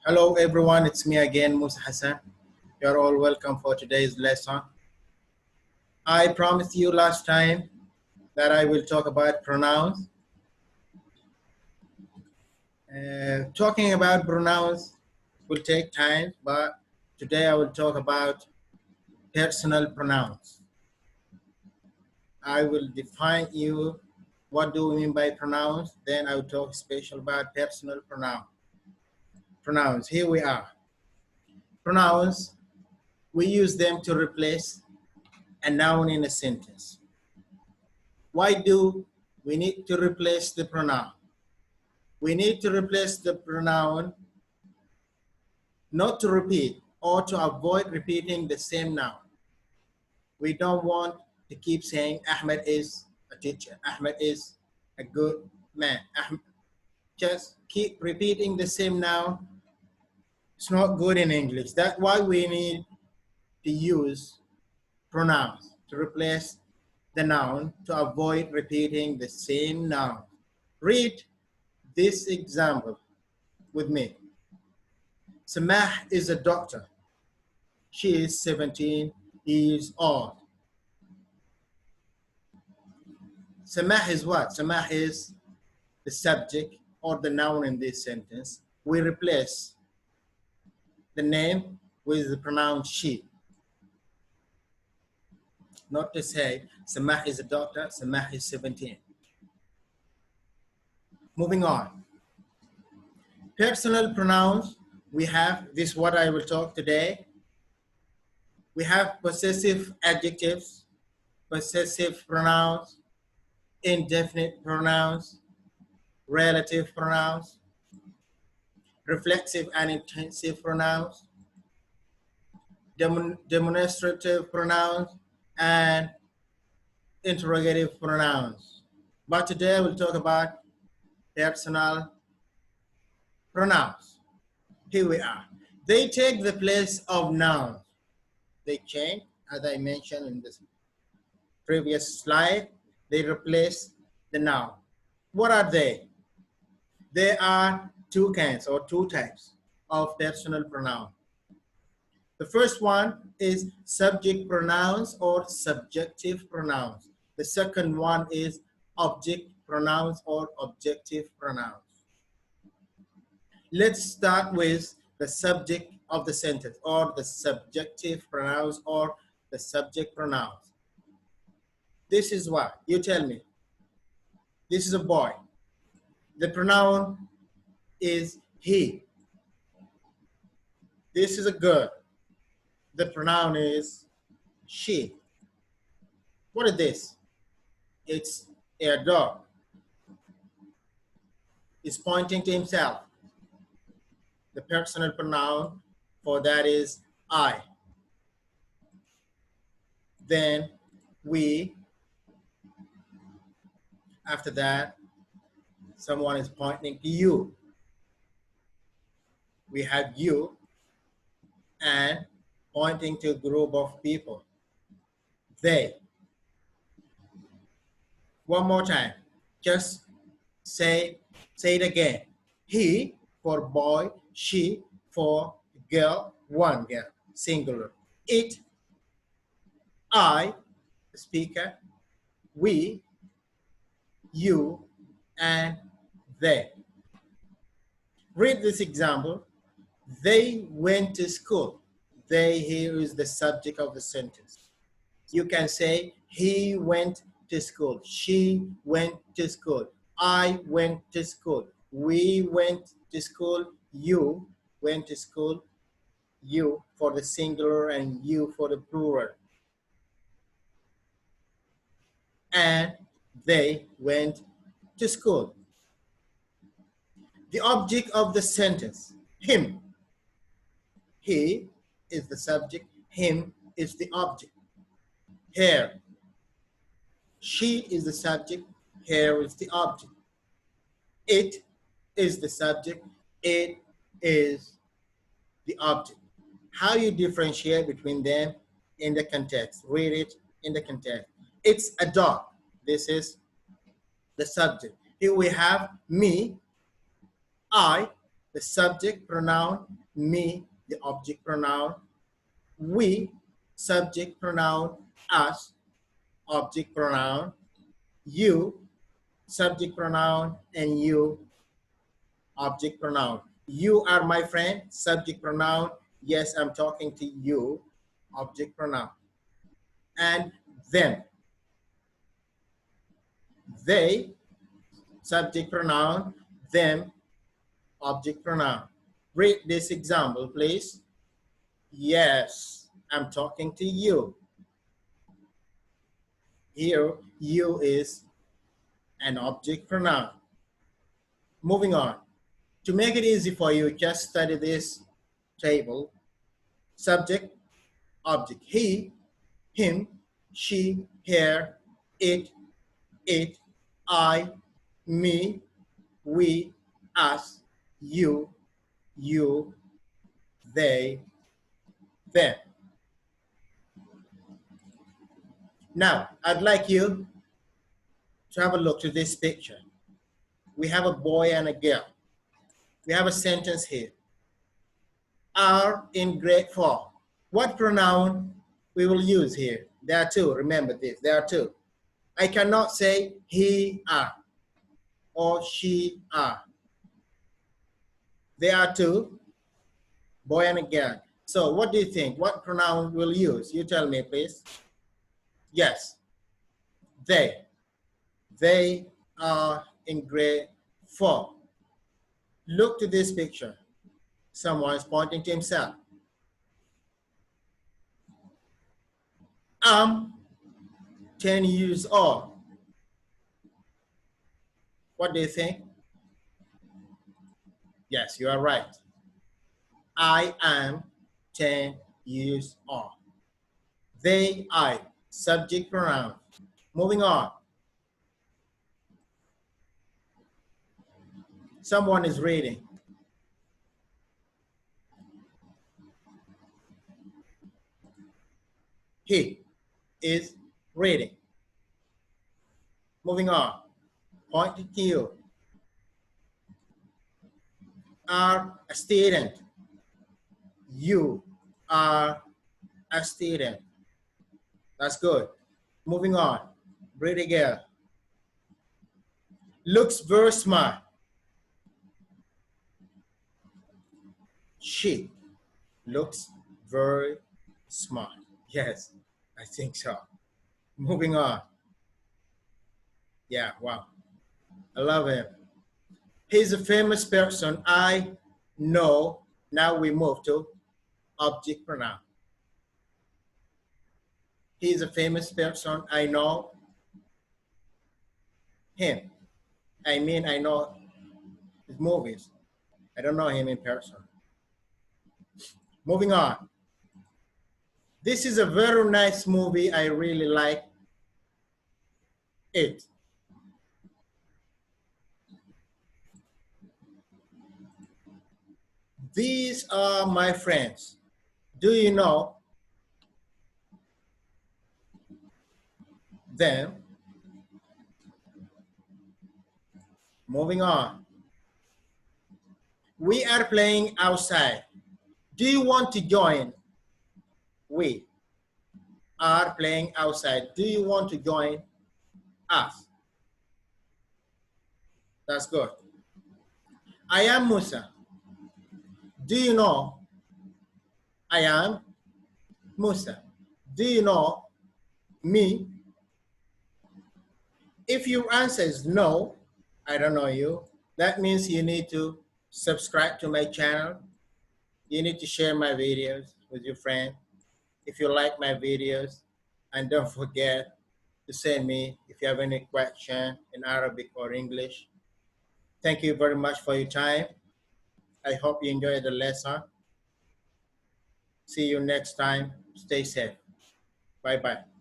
Hello everyone, it's me again, Musa Hassan. You're all welcome for today's lesson. I promised you last time that I will talk about pronouns. Talking about pronouns will take time, but today I will talk about personal pronouns. I will define you what do we mean by pronouns, then I will talk special about personal pronouns. Here we are. Pronouns, we use them to replace a noun in a sentence. Why do we need to replace the pronoun? We need to replace the pronoun not to repeat or to avoid repeating the same noun. We don't want to keep saying Ahmed is a teacher, Ahmed is a good man. Just keep repeating the same noun. It's not good in English. That's why we need to use pronouns to replace the noun to avoid repeating the same noun. Read this example with me. Samah is a doctor. She is 17 years old. Samah is what? Samah is the subject or the noun in this sentence. We replace the name with the pronoun she. Not to say Samah is a doctor, Samah is 17. Moving on. Personal pronouns, we have this what I will talk today. We have possessive adjectives, possessive pronouns, indefinite pronouns, relative pronouns, reflexive and intensive pronouns, demonstrative pronouns, and interrogative pronouns. But today we'll talk about personal pronouns. Here we are. They take the place of nouns. They change, as I mentioned in this previous slide, they replace the noun. What are they? There are two kinds or two types of personal pronoun. The first one is subject pronouns or subjective pronouns. The second one is object pronouns or objective pronouns. Let's start with the subject of the sentence or the subjective pronouns or the subject pronouns. This is what? You tell me. This is a boy. The pronoun is he. This is a girl. The pronoun is she. What is this? It's a dog. He's pointing to himself. The personal pronoun for that is I. Then we, after that, someone is pointing to you. We have you and pointing to a group of people. They. One more time. Just say it again. He for boy, she for girl, one girl, singular. It, I, the speaker, we, you, and they. Read this example. They went to school. They here is the subject of the sentence. You can say he went to school. She went to school. I went to school. We went to school. You went to school. You for the singular and you for the plural. And they went to school. The object of the sentence, him. He is the subject, him is the object. Her. She is the subject, her is the object. It is the subject, it is the object. How you differentiate between them in the context? Read it in the context. It's a dog. This is the subject. Here we have me, I, the subject pronoun, me, the object pronoun, we, subject pronoun, us, object pronoun, you, subject pronoun, and you, object pronoun. You are my friend, subject pronoun. Yes, I'm talking to you, object pronoun. And them. They, subject pronoun, them, object pronoun. Read this example, please. Yes, I'm talking to you. Here, you is an object pronoun. Moving on. To make it easy for you, just study this table. Subject, object. He, him, she, her, it, I, me, we, us, you, they, them. Now, I'd like you to have a look to this picture. We have a boy and a girl. We have a sentence here. Are in grade 4. What pronoun we will use here? There are two. Remember this. There are two. I cannot say he are or she are. There are two, boy and a girl. So what do you think? What pronoun we'll use? You tell me, please. Yes, they. They are in grade 4. Look to this picture. Someone is pointing to himself. I'm 10 years old. What do you think? Yes, you are right. I am 10 years old. They, I, subject pronoun. Moving on. Someone is reading. He is reading. Moving on. Point to you. Are a student. You are a student. That's good. Moving on. Pretty girl. Looks very smart. She looks very smart. Yes, I think so. Moving on. Yeah, wow. I love him. He's a famous person I know. Now we move to object pronoun. He's a famous person I know him. I mean, I know his movies. I don't know him in person. Moving on. This is a very nice movie. I really like it. These are my friends. Do you know them? Moving on. We are playing outside. Do you want to join? We are playing outside. Do you want to join us? That's good. I am Musa. Do you know I am Musa? Do you know me? If your answer is no, I don't know you, that means you need to subscribe to my channel. You need to share my videos with your friend if you like my videos. And don't forget to send me if you have any question in Arabic or English. Thank you very much for your time. I hope you enjoyed the lesson. See you next time. Stay safe. Bye-bye.